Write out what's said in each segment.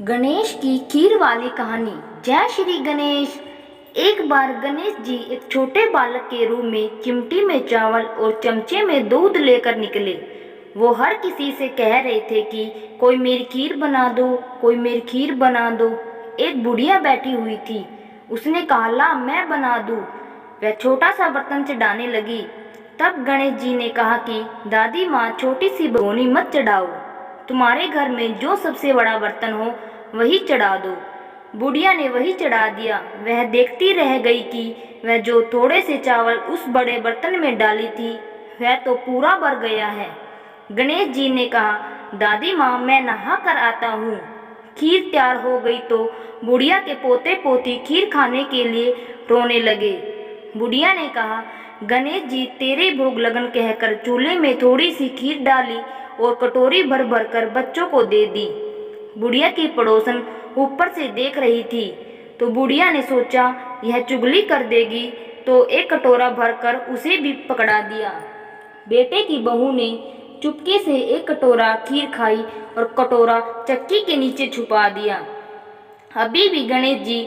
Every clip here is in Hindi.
गणेश की खीर वाली कहानी। जय श्री गणेश। एक बार गणेश जी एक छोटे बालक के रूप में चिमटी में चावल और चमचे में दूध लेकर निकले। वो हर किसी से कह रहे थे कि कोई मेरी खीर बना दो, कोई मेरी खीर बना दो। एक बुढ़िया बैठी हुई थी। उसने कहा, ला मैं बना दूँ। वह छोटा सा बर्तन चढ़ाने लगी। तब गणेश जी ने कहा कि दादी माँ, छोटी सी भगोनी मत चढ़ाओ, तुम्हारे घर में जो सबसे बड़ा बर्तन हो वही चढ़ा दो। बुढ़िया ने वही चढ़ा दिया। वह देखती रह गई कि वह जो थोड़े से चावल उस बड़े बर्तन में डाली थी वह तो पूरा भर गया है। गणेश जी ने कहा, दादी माँ, मैं नहा कर आता हूँ। खीर तैयार हो गई तो बुढ़िया के पोते पोती खीर खाने के लिए रोने लगे। बुढ़िया ने कहा, गणेश जी तेरे भोग लगन कहकर चूल्हे में थोड़ी सी खीर डाली और कटोरी भर भर कर बच्चों को दे दी। बुढ़िया की पड़ोसन ऊपर से देख रही थी तो बुढ़िया ने सोचा यह चुगली कर देगी, तो एक कटोरा भरकर उसे भी पकड़ा दिया। बेटे की बहू ने चुपके से एक कटोरा खीर खाई और कटोरा चक्की के नीचे छुपा दिया। अभी भी गणेश जी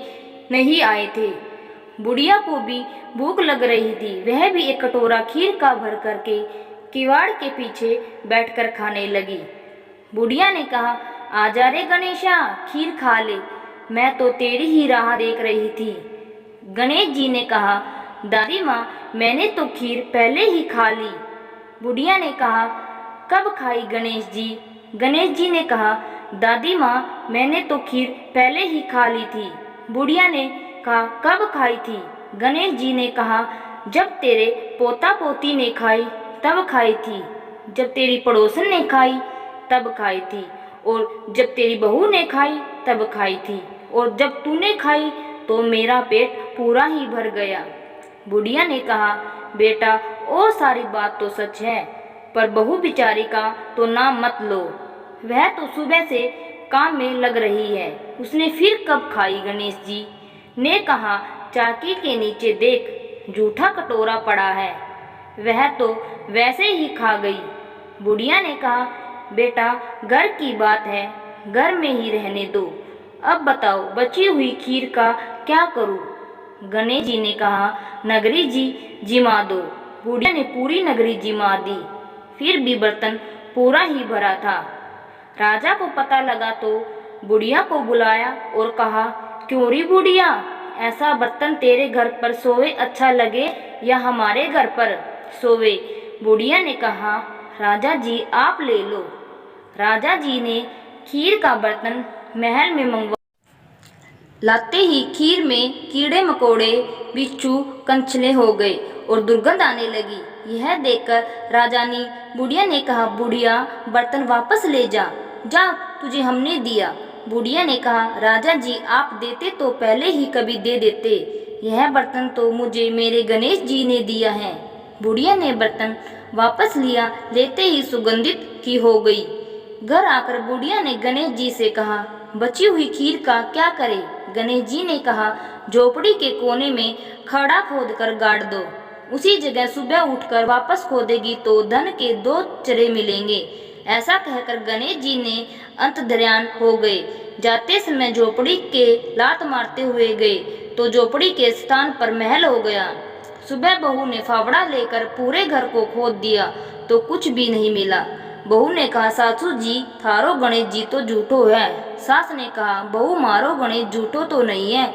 नहीं आए थे। बुढ़िया को भी भूख लग रही थी। वह भी एक कटोरा खीर का भर करके किवाड़ के पीछे बैठकर खाने लगी। बुढ़िया ने कहा, आजा रे गणेशा, खीर खा ले, मैं तो तेरी ही राह देख रही थी। गणेश जी ने कहा, दादी माँ, मैंने तो खीर पहले ही खा ली। बुढ़िया ने कहा, कब खाई गणेश जी? गणेश जी ने कहा, दादी माँ, मैंने तो खीर पहले ही खा ली थी। बुढ़िया ने कहा, कब खाई थी? गणेश जी ने कहा, जब तेरे पोता पोती ने खाई तब खाई थी, जब तेरी पड़ोसन ने खाई तब खाई थी, और जब तेरी बहू ने खाई तब खाई थी, और जब तूने खाई तो मेरा पेट पूरा ही भर गया। बुढ़िया ने कहा, बेटा, और सारी बात तो सच है, पर बहू बिचारी का तो नाम मत लो। वह तो सुबह से काम में लग रही है, उसने फिर कब खाई? गणेश जी ने कहा, चाकी के नीचे देख, जूठा कटोरा पड़ा है, वह तो वैसे ही खा गई। बुढ़िया ने कहा, बेटा, घर की बात है, घर में ही रहने दो। अब बताओ, बची हुई खीर का क्या करूं? गणेश जी ने कहा, नगरी जी जिमा दो। बुढ़िया ने पूरी नगरी जिमा दी, फिर भी बर्तन पूरा ही भरा था। राजा को पता लगा तो बुढ़िया को बुलाया और कहा, क्यों री बुढ़िया, ऐसा बर्तन तेरे घर पर सोवे अच्छा लगे या हमारे घर पर सोवे? बुढ़िया ने कहा, राजा जी आप ले लो। राजा जी ने खीर का बर्तन महल में मंगवा लाते ही खीर में कीड़े मकोड़े, बिच्छू, कंचले हो गए और दुर्गंध आने लगी। यह देखकर राजानी बुढ़िया ने कहा, बुढ़िया, बर्तन वापस ले जा, जा, तुझे हमने दिया। बुढ़िया ने कहा, राजा जी आप देते तो पहले ही कभी दे देते, यह बर्तन तो मुझे मेरे गणेश जी ने दिया है। बुढ़िया ने बर्तन वापस लिया, लेते ही सुगंधित की हो गई। घर आकर बुढ़िया ने गणेश जी से कहा, बची हुई खीर का क्या करे? गणेश जी ने कहा, झोपड़ी के कोने में खड़ा खोद कर गाड़ दो, उसी जगह सुबह उठकर वापस खोदेगी तो धन के 2 चरे मिलेंगे। ऐसा कहकर गणेश जी ने अंतर्ध्यान हो गए। जाते समय झोपड़ी के लात मारते हुए गए तो झोपड़ी के स्थान पर महल हो गया। सुबह बहू ने फावड़ा लेकर पूरे घर को खोद दिया तो कुछ भी नहीं मिला। बहू ने कहा, सासू जी, थारो गणेश जी तो झूठो है। सास ने कहा, बहू, मारो गणेश झूठो तो नहीं है।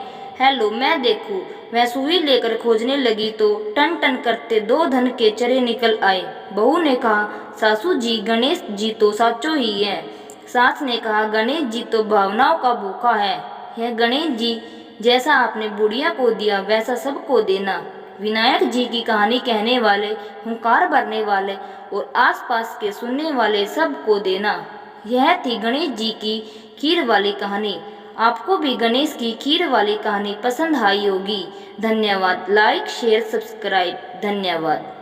हेलो, मैं देखूं। वह सुई लेकर खोजने लगी तो टन टन करते 2 धन के चरे निकल आए। बहू ने कहा, सासू जी, गणेश जी तो साचो ही है। सास ने कहा, गणेश जी तो भावनाओं का भूखा है। यह गणेश जी जैसा आपने बुढ़िया को दिया वैसा सबको देना। विनायक जी की कहानी कहने वाले, हुंकार भरने वाले और आसपास के सुनने वाले सबको देना। यह थी गणेश जी की खीर वाली कहानी। आपको भी गणेश की खीर वाली कहानी पसंद आई होगी। धन्यवाद। Like, share, subscribe. धन्यवाद।